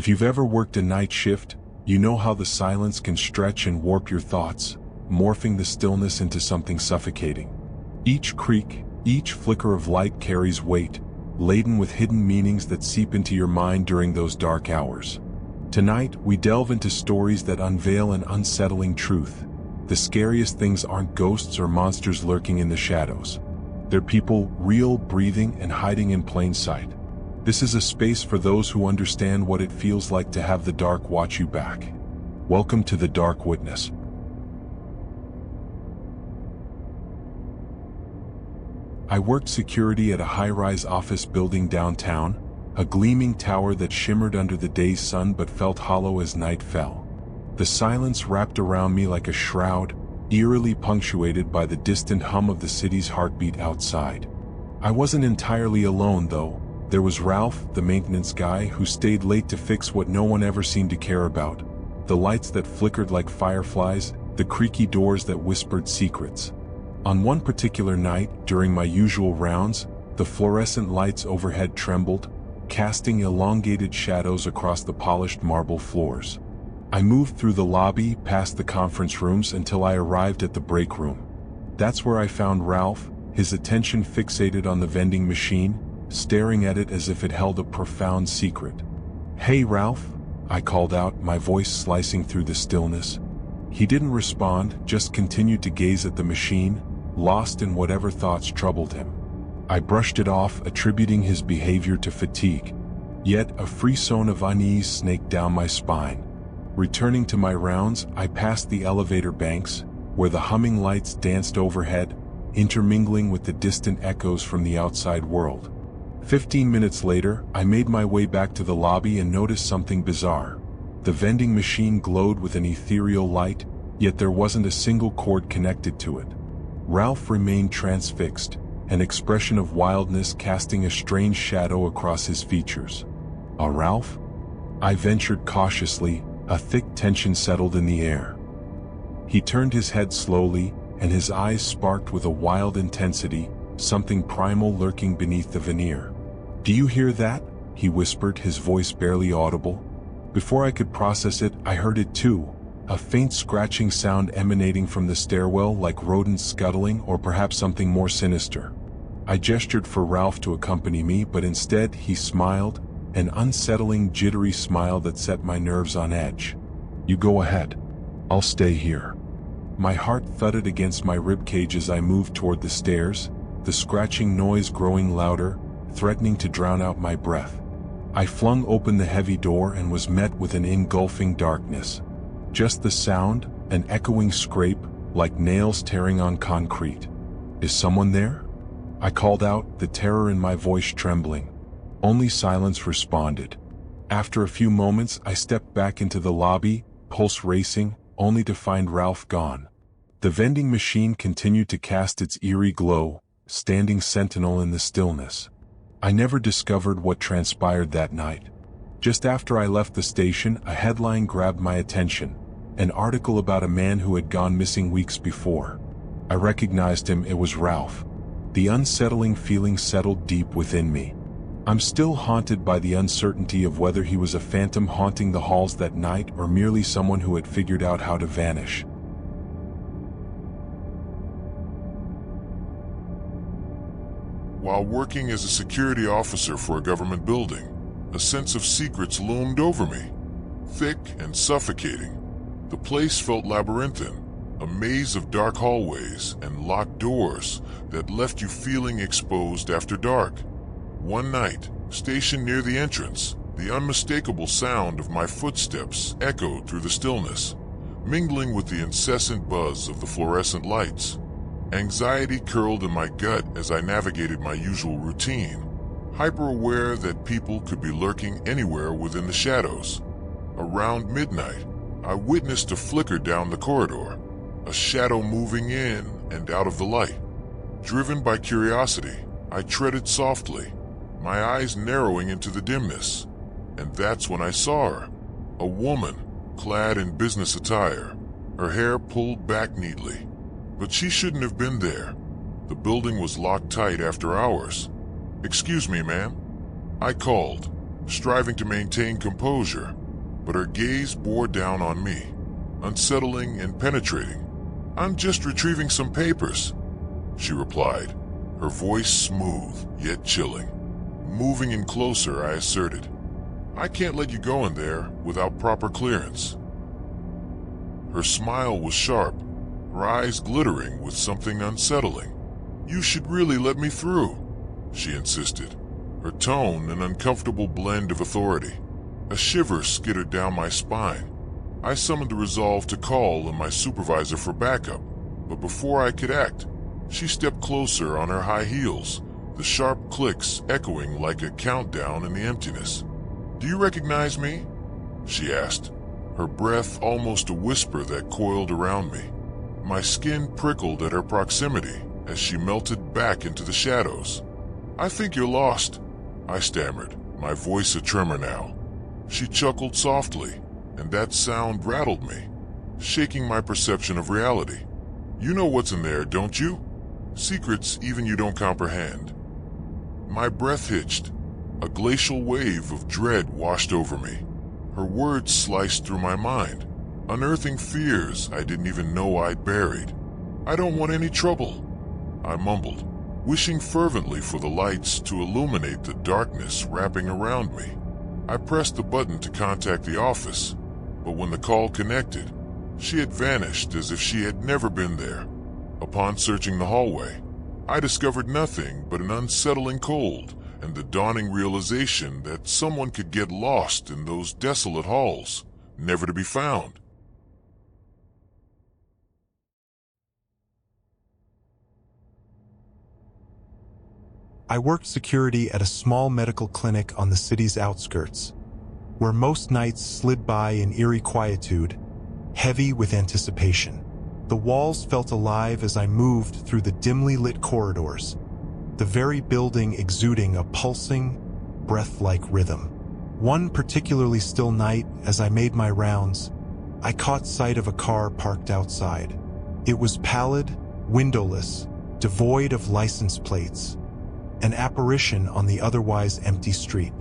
If you've ever worked a night shift, you know how the silence can stretch and warp your thoughts, morphing the stillness into something suffocating. Each creak, each flicker of light carries weight, laden with hidden meanings that seep into your mind during those dark hours. Tonight, we delve into stories that unveil an unsettling truth. The scariest things aren't ghosts or monsters lurking in the shadows. They're people, real, breathing, and hiding in plain sight. This is a space for those who understand what it feels like to have the dark watch you back. Welcome to The Dark Witness. I worked security at a high-rise office building downtown, a gleaming tower that shimmered under the day's sun but felt hollow as night fell. The silence wrapped around me like a shroud, eerily punctuated by the distant hum of the city's heartbeat outside. I wasn't entirely alone, though. There was Ralph, the maintenance guy, who stayed late to fix what no one ever seemed to care about. The lights that flickered like fireflies, the creaky doors that whispered secrets. On one particular night, during my usual rounds, the fluorescent lights overhead trembled, casting elongated shadows across the polished marble floors. I moved through the lobby, past the conference rooms until I arrived at the break room. That's where I found Ralph, his attention fixated on the vending machine, staring at it as if it held a profound secret. "Hey, Ralph," I called out, my voice slicing through the stillness. He didn't respond, just continued to gaze at the machine, lost in whatever thoughts troubled him. I brushed it off, attributing his behavior to fatigue. Yet a frisson of unease snaked down my spine. Returning to my rounds, I passed the elevator banks, where the humming lights danced overhead, intermingling with the distant echoes from the outside world. 15 minutes later, I made my way back to the lobby and noticed something bizarre. The vending machine glowed with an ethereal light, yet there wasn't a single cord connected to it. Ralph remained transfixed, an expression of wildness casting a strange shadow across his features. Ralph?" I ventured cautiously, a thick tension settled in the air. He turned his head slowly, and his eyes sparked with a wild intensity, something primal lurking beneath the veneer. "Do you hear that?" he whispered, his voice barely audible. Before I could process it, I heard it too. A faint scratching sound emanating from the stairwell, like rodents scuttling or perhaps something more sinister. I gestured for Ralph to accompany me, but instead he smiled, an unsettling, jittery smile that set my nerves on edge. "You go ahead. I'll stay here." My heart thudded against my ribcage as I moved toward the stairs, the scratching noise growing louder, threatening to drown out my breath. I flung open the heavy door and was met with an engulfing darkness. Just the sound, an echoing scrape, like nails tearing on concrete. "Is someone there?" I called out, the terror in my voice trembling. Only silence responded. After a few moments, I stepped back into the lobby, pulse racing, only to find Ralph gone. The vending machine continued to cast its eerie glow, standing sentinel in the stillness. I never discovered what transpired that night. Just after I left the station, a headline grabbed my attention. An article about a man who had gone missing weeks before. I recognized him. It was Ralph. The unsettling feeling settled deep within me. I'm still haunted by the uncertainty of whether he was a phantom haunting the halls that night or merely someone who had figured out how to vanish. While working as a security officer for a government building, a sense of secrets loomed over me, thick and suffocating. The place felt labyrinthine, a maze of dark hallways and locked doors that left you feeling exposed after dark. One night, stationed near the entrance, the unmistakable sound of my footsteps echoed through the stillness, mingling with the incessant buzz of the fluorescent lights. Anxiety curled in my gut as I navigated my usual routine, hyper-aware that people could be lurking anywhere within the shadows. Around midnight, I witnessed a flicker down the corridor, a shadow moving in and out of the light. Driven by curiosity, I treaded softly, my eyes narrowing into the dimness. And that's when I saw her, a woman, clad in business attire, her hair pulled back neatly. But she shouldn't have been there. The building was locked tight after hours. "Excuse me, ma'am," I called, striving to maintain composure, but her gaze bore down on me, unsettling and penetrating. "I'm just retrieving some papers," she replied, her voice smooth yet chilling. Moving in closer, I asserted, "I can't let you go in there without proper clearance." Her smile was sharp, her eyes glittering with something unsettling. "You should really let me through," she insisted, her tone an uncomfortable blend of authority. A shiver skittered down my spine. I summoned the resolve to call on my supervisor for backup, but before I could act, she stepped closer on her high heels, the sharp clicks echoing like a countdown in the emptiness. "Do you recognize me?" she asked, her breath almost a whisper that coiled around me. My skin prickled at her proximity as she melted back into the shadows. "I think you're lost," I stammered, my voice a tremor now. She chuckled softly, and that sound rattled me, shaking my perception of reality. "You know what's in there, don't you? Secrets even you don't comprehend." My breath hitched. A glacial wave of dread washed over me. Her words sliced through my mind, unearthing fears I didn't even know I'd buried. "I don't want any trouble," I mumbled, wishing fervently for the lights to illuminate the darkness wrapping around me. I pressed the button to contact the office, but when the call connected, she had vanished as if she had never been there. Upon searching the hallway, I discovered nothing but an unsettling cold and the dawning realization that someone could get lost in those desolate halls, never to be found. I worked security at a small medical clinic on the city's outskirts, where most nights slid by in eerie quietude, heavy with anticipation. The walls felt alive as I moved through the dimly lit corridors, the very building exuding a pulsing, breath-like rhythm. One particularly still night, as I made my rounds, I caught sight of a car parked outside. It was pallid, windowless, devoid of license plates, an apparition on the otherwise empty street.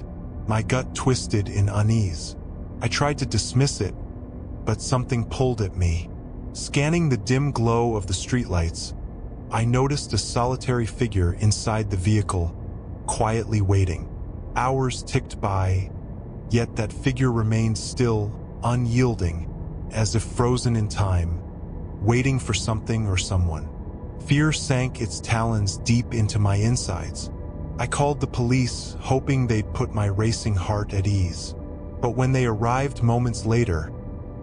My gut twisted in unease. I tried to dismiss it, but something pulled at me. Scanning the dim glow of the streetlights, I noticed a solitary figure inside the vehicle, quietly waiting. Hours ticked by, yet that figure remained still, unyielding, as if frozen in time, waiting for something or someone. Fear sank its talons deep into my insides. I called the police, hoping they'd put my racing heart at ease. But when they arrived moments later,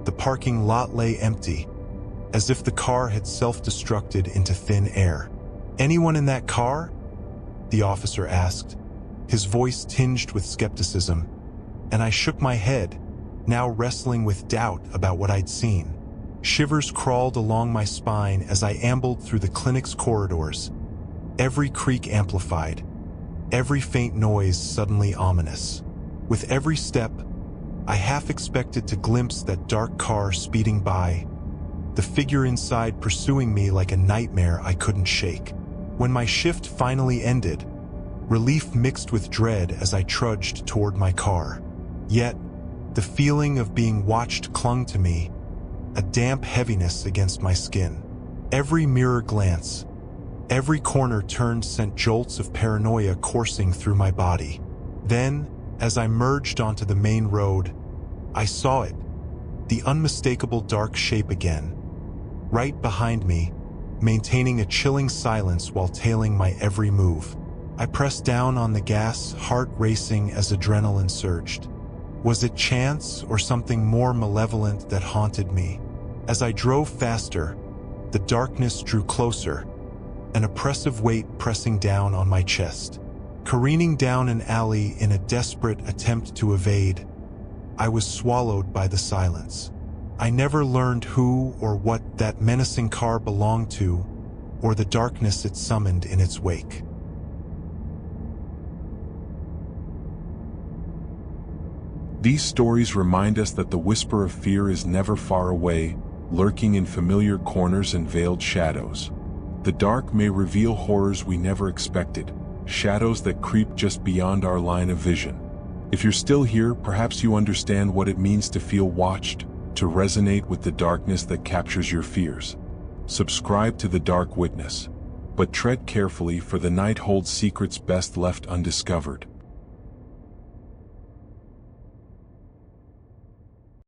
the parking lot lay empty, as if the car had self-destructed into thin air. "Anyone in that car?" the officer asked, his voice tinged with skepticism, and I shook my head, now wrestling with doubt about what I'd seen. Shivers crawled along my spine as I ambled through the clinic's corridors, every creak amplified, every faint noise suddenly ominous. With every step, I half expected to glimpse that dark car speeding by, the figure inside pursuing me like a nightmare I couldn't shake. When my shift finally ended, relief mixed with dread as I trudged toward my car. Yet, the feeling of being watched clung to me, a damp heaviness against my skin. Every mirror glance, every corner turned sent jolts of paranoia coursing through my body. Then, as I merged onto the main road, I saw it, the unmistakable dark shape again, right behind me, maintaining a chilling silence while tailing my every move. I pressed down on the gas, heart racing as adrenaline surged. Was it chance or something more malevolent that haunted me? As I drove faster, the darkness drew closer, an oppressive weight pressing down on my chest. Careening down an alley in a desperate attempt to evade, I was swallowed by the silence. I never learned who or what that menacing car belonged to, or the darkness it summoned in its wake. These stories remind us that the whisper of fear is never far away, lurking in familiar corners and veiled shadows. The dark may reveal horrors we never expected, shadows that creep just beyond our line of vision. If you're still here, perhaps you understand what it means to feel watched, to resonate with the darkness that captures your fears. Subscribe to The Dark Witness. But tread carefully, for the night holds secrets best left undiscovered.